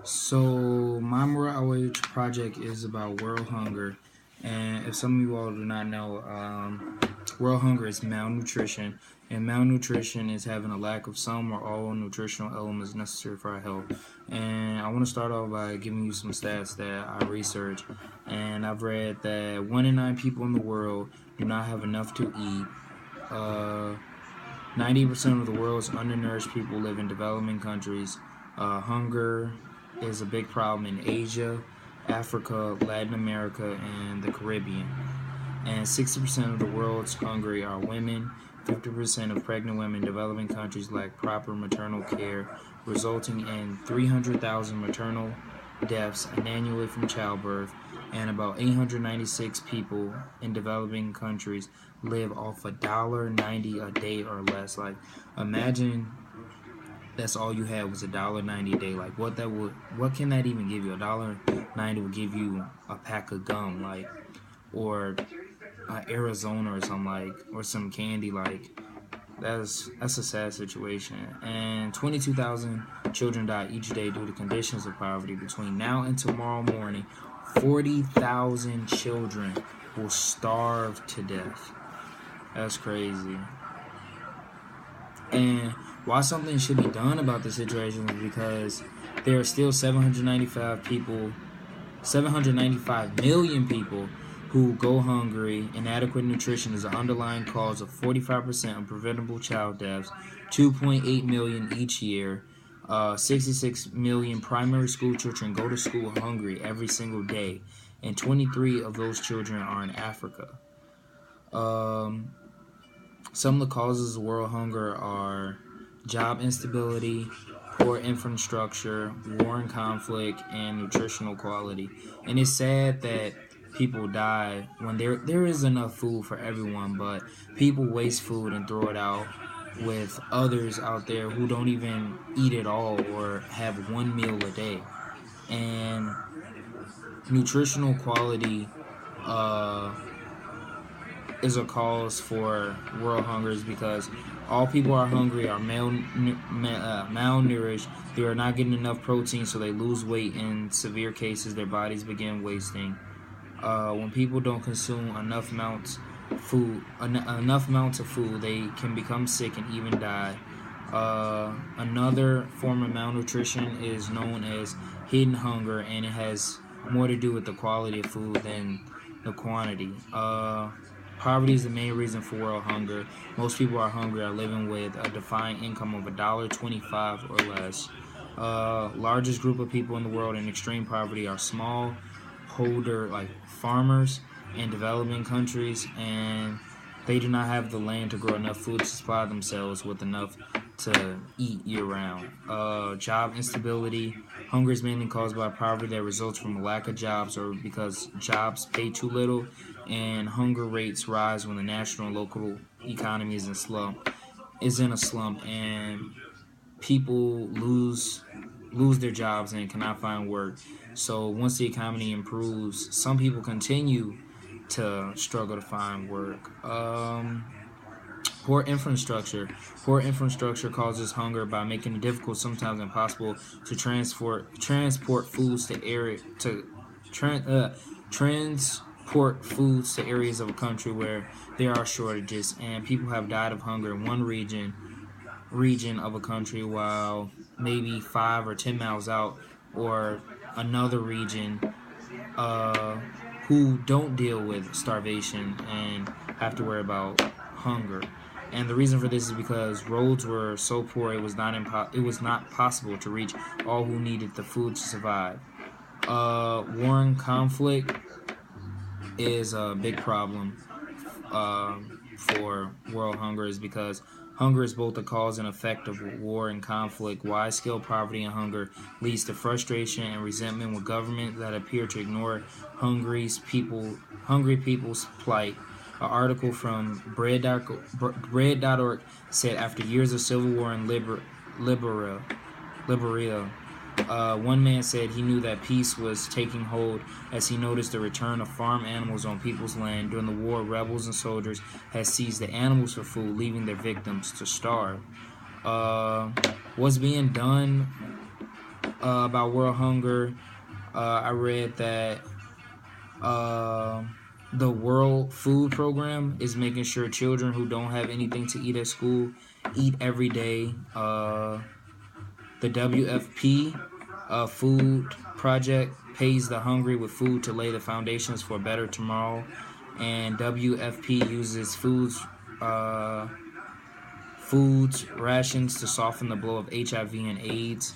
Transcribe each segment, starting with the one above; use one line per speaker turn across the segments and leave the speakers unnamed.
So my moral outrage project is about world hunger, and if some of you all do not know, world hunger is malnutrition, and malnutrition is having a lack of some or all nutritional elements necessary for our health. And I want to start off by giving you some stats that I researched, and I've read that 1 in 9 people in the world do not have enough to eat. 90% of the world's undernourished people live in developing countries. Hunger is a big problem in Asia, Africa, Latin America, and the Caribbean. And 60% of the world's hungry are women. 50% of pregnant women in developing countries lack proper maternal care, resulting in 300,000 maternal deaths annually from childbirth, and about 896 people in developing countries live off $1.90 a day or less. Like, imagine that's all you had was $1.90 a day. Like, what can that even give you? $1.90 will give you a pack of gum, like, or Arizona or something, like, or some candy. Like, that's a sad situation. And 22,000 children die each day due to conditions of poverty. Between now and tomorrow morning, 40,000 children will starve to death. That's crazy. And why something should be done about the situation is because there are still 795 million people who go hungry. Inadequate nutrition is an underlying cause of 45% of preventable child deaths, 2.8 million each year. 66 million primary school children go to school hungry every single day, and 23 of those children are in Africa. Some of the causes of world hunger are job instability, poor infrastructure, war and conflict, and nutritional quality. And it's sad that people die when there is enough food for everyone, but people waste food and throw it out, with others out there who don't even eat at all or have one meal a day. And nutritional quality is a cause for world hunger is because all people are hungry, are malnourished. They are not getting enough protein, so they lose weight. In severe cases, their bodies begin wasting. When people don't consume enough amounts of food, they can become sick and even die. Another form of malnutrition is known as hidden hunger, and it has more to do with the quality of food than the quantity. Poverty is the main reason for world hunger. Most people are hungry are living with a defined income of $1.25 or less. Largest group of people in the world in extreme poverty are smallholder, like farmers in developing countries, and they do not have the land to grow enough food to supply themselves with enough to eat year round. Job instability. Hunger is mainly caused by poverty that results from a lack of jobs or because jobs pay too little, and hunger rates rise when the national and local economy is in a slump, and people lose their jobs and cannot find work. So once the economy improves, some people continue to struggle to find work. Poor infrastructure. Poor infrastructure causes hunger by making it difficult, sometimes impossible, to transport foods to transport foods to areas of a country where there are shortages, and people have died of hunger in one region of a country, while maybe 5 or 10 miles out, or another region who don't deal with starvation and have to worry about hunger. And the reason for this is because roads were so poor it was not possible to reach all who needed the food to survive. War and conflict is a big problem for world hunger, is because hunger is both the cause and effect of war and conflict. Wide-scale poverty and hunger leads to frustration and resentment with governments that appear to ignore hungry people's plight. An article from Bread.org said after years of civil war in Liberia, one man said he knew that peace was taking hold as he noticed the return of farm animals on people's land. During the war, rebels and soldiers had seized the animals for food, leaving their victims to starve. What's being done about world hunger, I read that the World Food Program is making sure children who don't have anything to eat at school eat every day. The WFP Food Project pays the hungry with food to lay the foundations for a better tomorrow. And WFP uses foods rations to soften the blow of HIV and AIDS.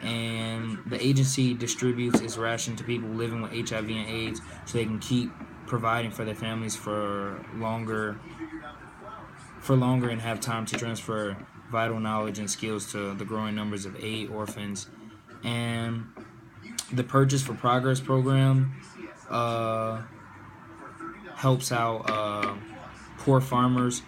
And the agency distributes its ration to people living with HIV and AIDS so they can keep providing for their families for longer and have time to transfer vital knowledge and skills to the growing numbers of aid orphans. And the Purchase for Progress program helps out poor farmers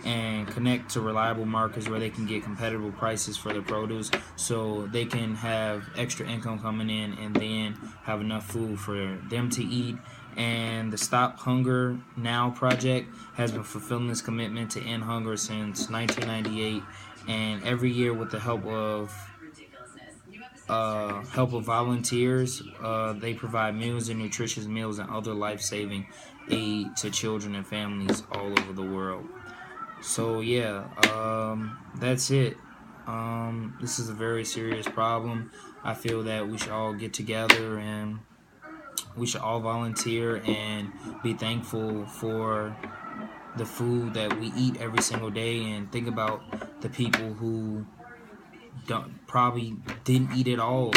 and connect to reliable markets where they can get competitive prices for their produce so they can have extra income coming in and then have enough food for them to eat. And the Stop Hunger Now project has been fulfilling this commitment to end hunger since 1998, and every year with the help of volunteers, they provide meals and nutritious meals and other life-saving aid to children and families all over the world. So yeah, that's it. This is a very serious problem. I feel that we should all get together and we should all volunteer and be thankful for the food that we eat every single day, and think about the people who probably didn't eat at all.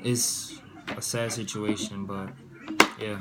It's a sad situation, but yeah.